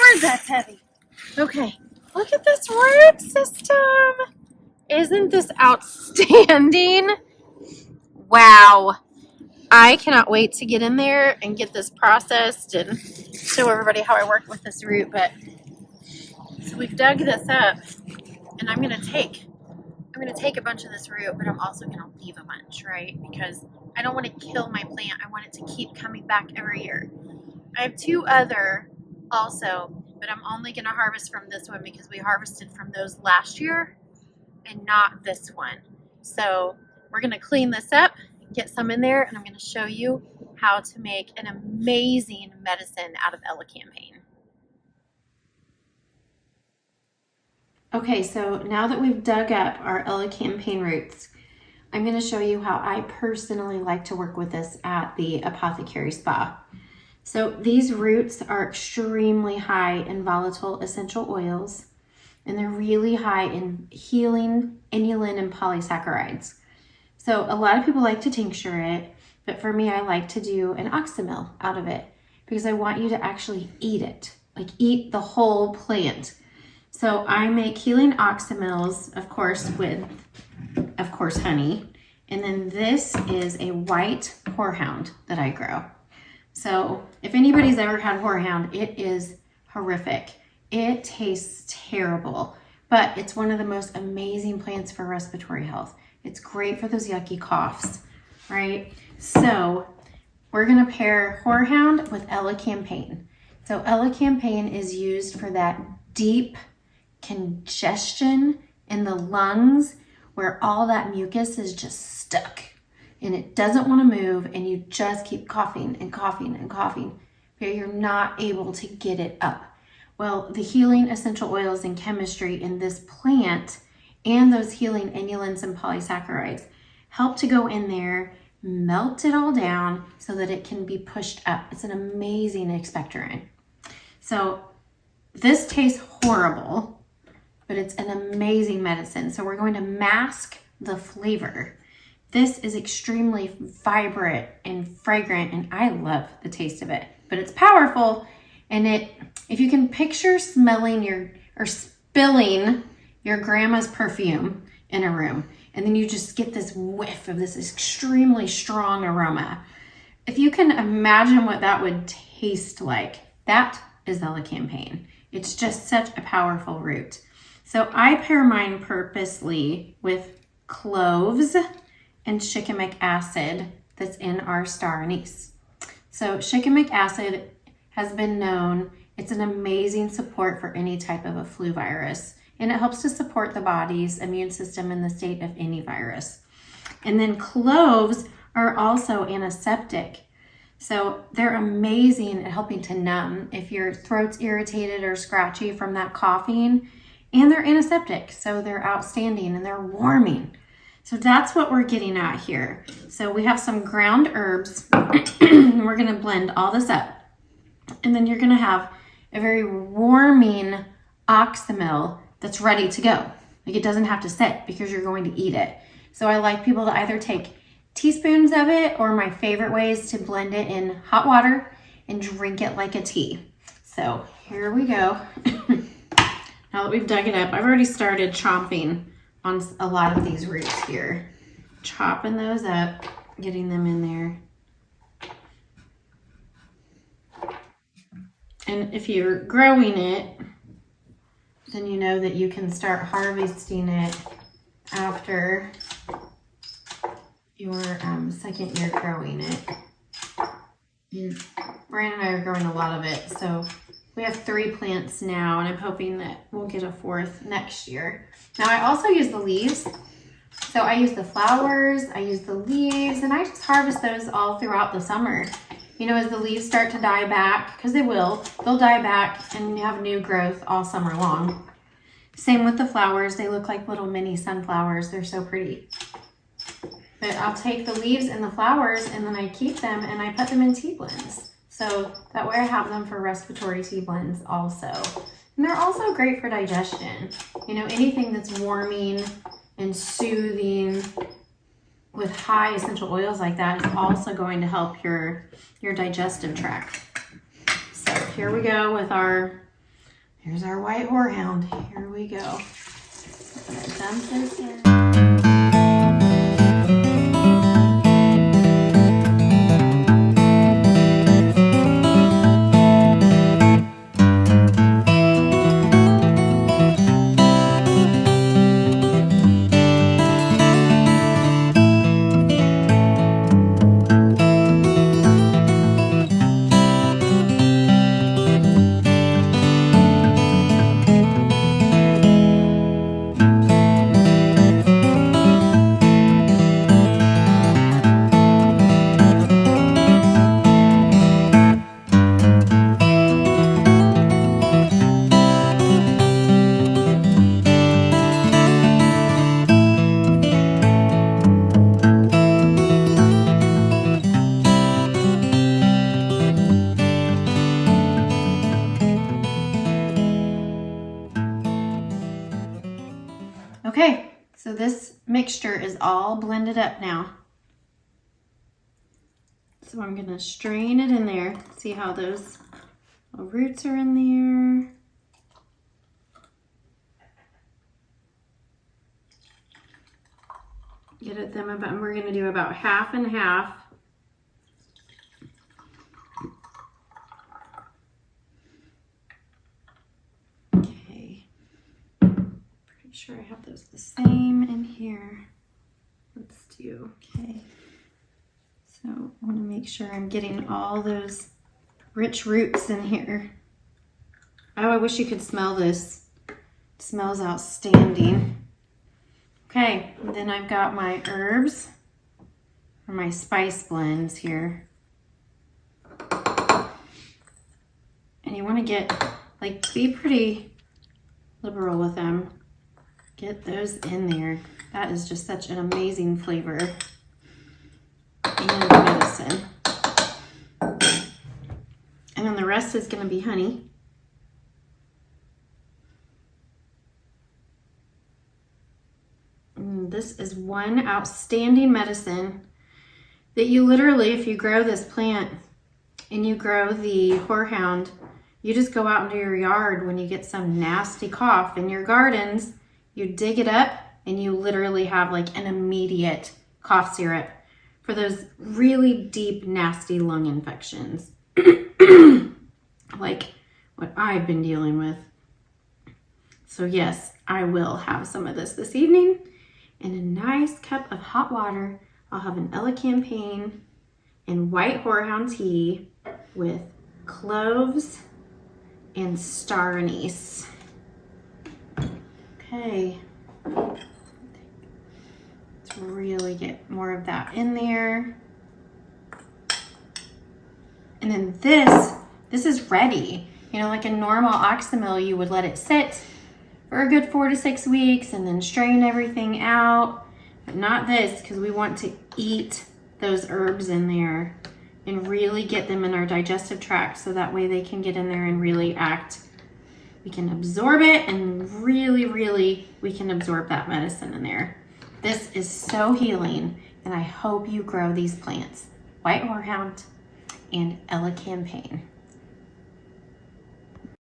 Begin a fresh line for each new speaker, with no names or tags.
Lord, that's heavy. Okay, look at this root system. Isn't this outstanding? Wow. I cannot wait to get in there and get this processed and show everybody how I work with this root. But so we've dug this up, and I'm gonna take a bunch of this root, but I'm also gonna leave a bunch, right? Because I don't want to kill my plant. I want it to keep coming back every year. I have two other also, but I'm only gonna harvest from this one because we harvested from those last year and not this one. So we're gonna clean this up, get some in there, and I'm going to show you how to make an amazing medicine out of Elecampane. Okay, so now that we've dug up our Elecampane roots, I'm going to show you how I personally like to work with this at the apothecary spa. So these roots are extremely high in volatile essential oils, and they're really high in healing inulin and polysaccharides. So a lot of people like to tincture it, but for me, I like to do an oxymel out of it because I want you to actually eat it, like eat the whole plant. So I make healing oxymels, of course, with, honey. And then this is a white horehound that I grow. So if anybody's ever had horehound, it is horrific. It tastes terrible, but it's one of the most amazing plants for respiratory health. It's great for those yucky coughs, right? So we're gonna pair Horehound with Elecampane. So Elecampane is used for that deep congestion in the lungs where all that mucus is just stuck and it doesn't wanna move and you just keep coughing and coughing and coughing, but you're not able to get it up. Well, the healing essential oils and chemistry in this plant and those healing inulins and polysaccharides help to go in there, melt it all down so that it can be pushed up. It's an amazing expectorant. So this tastes horrible, but it's an amazing medicine. So we're going to mask the flavor. This is extremely vibrant and fragrant, and I love the taste of it, but it's powerful. And if you can picture spilling your grandma's perfume in a room, and then you just get this whiff of this extremely strong aroma. If you can imagine what that would taste like, that is Elecampane. It's just such a powerful root. So I pair mine purposely with cloves and shikimic acid that's in our star anise. So shikimic acid has been known, it's an amazing support for any type of a flu virus. And it helps to support the body's immune system in the state of any virus. And then cloves are also antiseptic. So they're amazing at helping to numb if your throat's irritated or scratchy from that coughing. And they're antiseptic, so they're outstanding and they're warming. So that's what we're getting at here. So we have some ground herbs. And we're gonna blend all this up. And then you're gonna have a very warming oxymel that's ready to go. Like it doesn't have to sit because you're going to eat it. So I like people to either take teaspoons of it, or my favorite way is to blend it in hot water and drink it like a tea. So here we go. Now that we've dug it up, I've already started chomping on a lot of these roots here. Chopping those up, getting them in there. And if you're growing it, then you know that you can start harvesting it after your second year growing it. And Brandon and I are growing a lot of it, so we have 3 plants now, and I'm hoping that we'll get a 4th next year. Now I also use the leaves. So I use the flowers, I use the leaves, and I just harvest those all throughout the summer. You know, as the leaves start to die back, because they'll die back and you have new growth all summer long. Same with the flowers. They look like little mini sunflowers. They're so pretty. But I'll take the leaves and the flowers and then I keep them and I put them in tea blends. So that way I have them for respiratory tea blends also. And they're also great for digestion. You know, anything that's warming and soothing with high essential oils like that is also going to help your digestive tract. So here we go with our Here's our white horehound. Here we go. I'm gonna dump this in. Okay, so this mixture is all blended up now. So I'm gonna strain it in there. See how those little roots are in there. Get at them about, and we're gonna do about half and half. Sure I have those the same in here. Let's do, okay. So I want to make sure I'm getting all those rich roots in here. Oh, I wish you could smell this. It smells outstanding. Okay, and then I've got my herbs or my spice blends here. And you want to get, like, be pretty liberal with them. Get those in there. That is just such an amazing flavor and medicine. And then the rest is going to be honey. And this is one outstanding medicine that you literally, if you grow this plant and you grow the horehound, you just go out into your yard when you get some nasty cough in your gardens. You dig it up and you literally have like an immediate cough syrup for those really deep, nasty lung infections. Like what I've been dealing with. So yes, I will have some of this evening. In a nice cup of hot water, I'll have an Elecampane and white horehound tea with cloves and star anise. Okay, let's really get more of that in there. And then this is ready. You know, like a normal oxymel, you would let it sit for a good 4 to 6 weeks and then strain everything out. But not this, because we want to eat those herbs in there and really get them in our digestive tract so that way they can get in there and really act. We can absorb it and really, really, we can absorb that medicine in there. This is so healing, and I hope you grow these plants. White horehound and Elecampane.